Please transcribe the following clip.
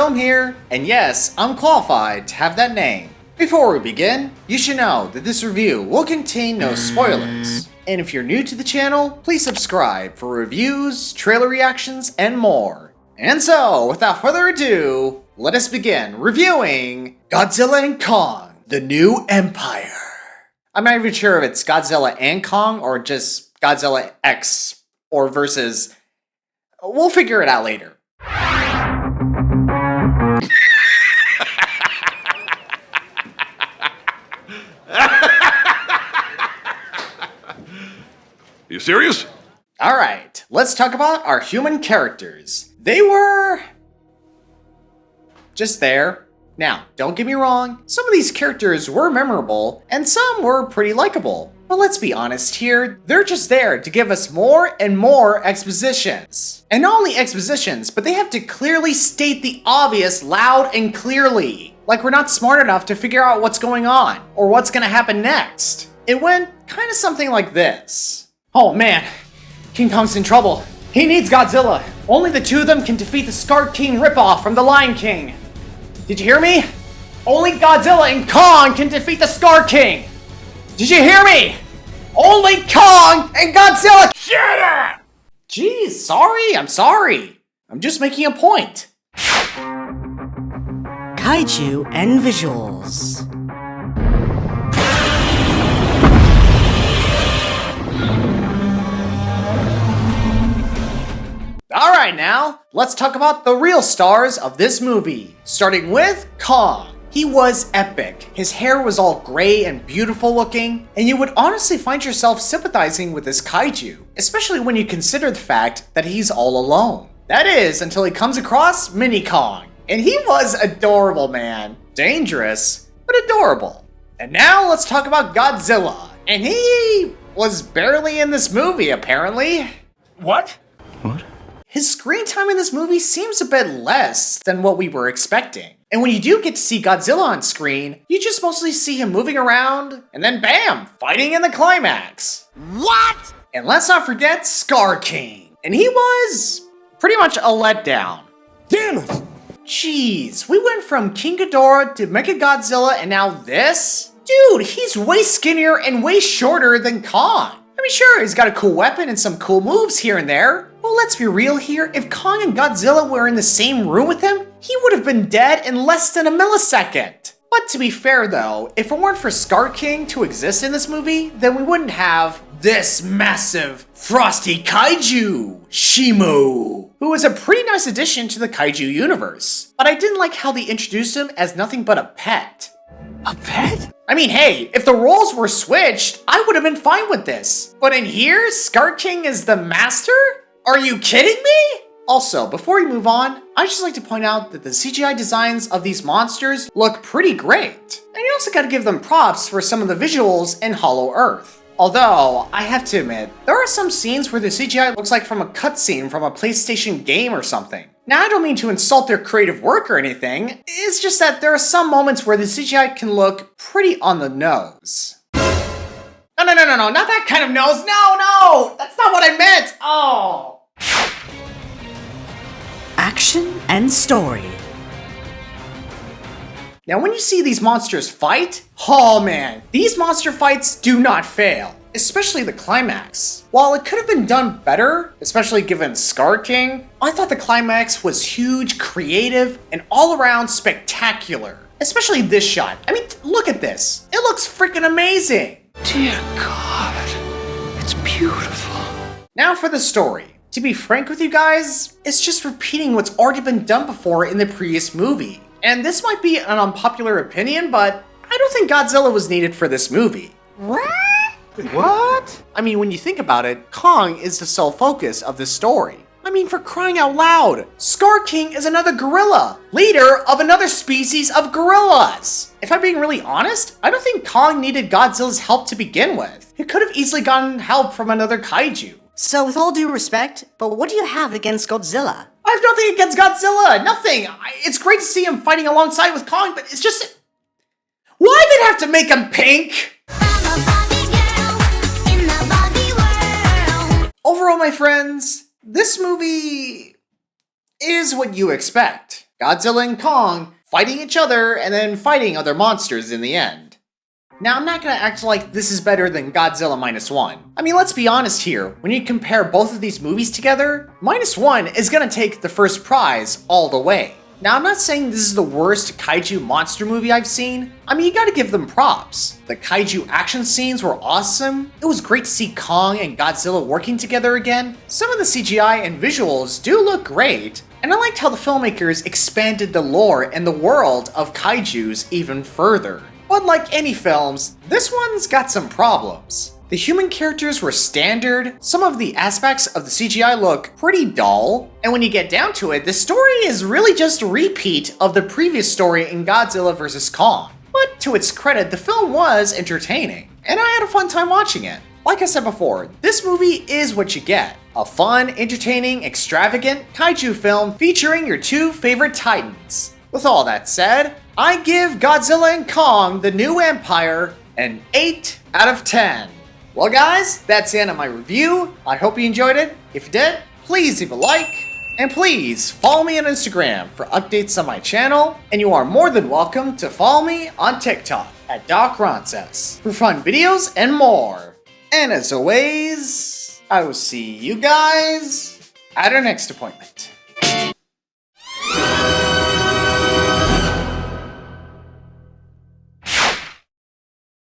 Film here, and yes, I'm qualified to have that name. Before we begin, you should know that this review will contain no spoilers. And if you're new to the channel, please subscribe for reviews, trailer reactions, and more. And so, without further ado, let us begin reviewing Godzilla and Kong, The New Empire. I'm not even sure if it's Godzilla and Kong or just Godzilla X or versus. We'll figure it out later. You serious? Alright, let's talk about our human characters. They were just there. Now, don't get me wrong, some of these characters were memorable, and some were pretty likable. But let's be honest here, they're just there to give us more and more expositions. And not only expositions, but they have to clearly state the obvious loud and clearly. Like we're not smart enough to figure out what's going on, or what's gonna happen next. It went kind of something like this. Oh man, King Kong's in trouble. He needs Godzilla. Only the two of them can defeat the Scar King ripoff from the Lion King. Did you hear me? Only Godzilla and Kong can defeat the Scar King. Did you hear me? Only Kong and Godzilla. Shut up! Geez, sorry, I'm sorry. I'm just making a point. Kaiju and visuals. Alright now, let's talk about the real stars of this movie. Starting with Kong. He was epic. His hair was all gray and beautiful looking, and you would honestly find yourself sympathizing with this kaiju, especially when you consider the fact that he's all alone. That is, until he comes across Mini Kong. And he was adorable, man. Dangerous, but adorable. And now let's talk about Godzilla. And he was barely in this movie, apparently. What? His screen time in this movie seems a bit less than what we were expecting. And when you do get to see Godzilla on screen, you just mostly see him moving around, and then bam, fighting in the climax. What? And let's not forget Scar King. And he was pretty much a letdown. Damn it! Jeez, we went from King Ghidorah to Mechagodzilla and now this? Dude, he's way skinnier and way shorter than Kong. I mean, sure, he's got a cool weapon and some cool moves here and there. Well, let's be real here, if Kong and Godzilla were in the same room with him, he would have been dead in less than a millisecond. But to be fair though, if it weren't for Scar King to exist in this movie, then we wouldn't have this massive frosty kaiju, Shimu, who is a pretty nice addition to the kaiju universe. But I didn't like how they introduced him as nothing but a pet. A pet? I mean, hey, if the roles were switched, I would have been fine with this. But in here, Scar King is the master? Are you kidding me? Also, before we move on, I'd just like to point out that the CGI designs of these monsters look pretty great. And you also gotta give them props for some of the visuals in Hollow Earth. Although, I have to admit, there are some scenes where the CGI looks like from a cutscene from a PlayStation game or something. Now, I don't mean to insult their creative work or anything, it's just that there are some moments where the CGI can look pretty on the nose. No, not that kind of nose, no, that's not what I meant, oh. Action and story. Now, when you see these monsters fight, oh man, these monster fights do not fail, especially the climax. While it could have been done better, especially given Scar King, I thought the climax was huge, creative, and all around spectacular. Especially this shot. I mean, look at this. It looks freaking amazing. Dear God, it's beautiful. Now for the story. To be frank with you guys, it's just repeating what's already been done before in the previous movie. And this might be an unpopular opinion, but I don't think Godzilla was needed for this movie. What? I mean, when you think about it, Kong is the sole focus of this story. I mean, for crying out loud, Scar King is another gorilla, leader of another species of gorillas. If I'm being really honest, I don't think Kong needed Godzilla's help to begin with. He could have easily gotten help from another kaiju. So with all due respect, but what do you have against Godzilla? I have nothing against Godzilla, nothing. It's great to see him fighting alongside with Kong, but it's just... Why did they have to make him pink? Overall, my friends, this movie is what you expect. Godzilla and Kong fighting each other and then fighting other monsters in the end. Now, I'm not gonna act like this is better than Godzilla Minus One. I mean, let's be honest here. When you compare both of these movies together, Minus One is gonna take the first prize all the way. Now, I'm not saying this is the worst kaiju monster movie I've seen. I mean, you gotta give them props. The kaiju action scenes were awesome. It was great to see Kong and Godzilla working together again. Some of the CGI and visuals do look great. And I liked how the filmmakers expanded the lore and the world of kaijus even further. But like any films, this one's got some problems. The human characters were standard, some of the aspects of the CGI look pretty dull, and when you get down to it, the story is really just a repeat of the previous story in Godzilla vs. Kong. But to its credit, the film was entertaining, and I had a fun time watching it. Like I said before, this movie is what you get. A fun, entertaining, extravagant kaiju film featuring your two favorite titans. With all that said, I give Godzilla and Kong: The New Empire an 8 out of 10. Well guys, that's the end of my review. I hope you enjoyed it. If you did, please leave a like, and please follow me on Instagram for updates on my channel, and you are more than welcome to follow me on TikTok at DocRonces for fun videos and more. And as always, I will see you guys at our next appointment.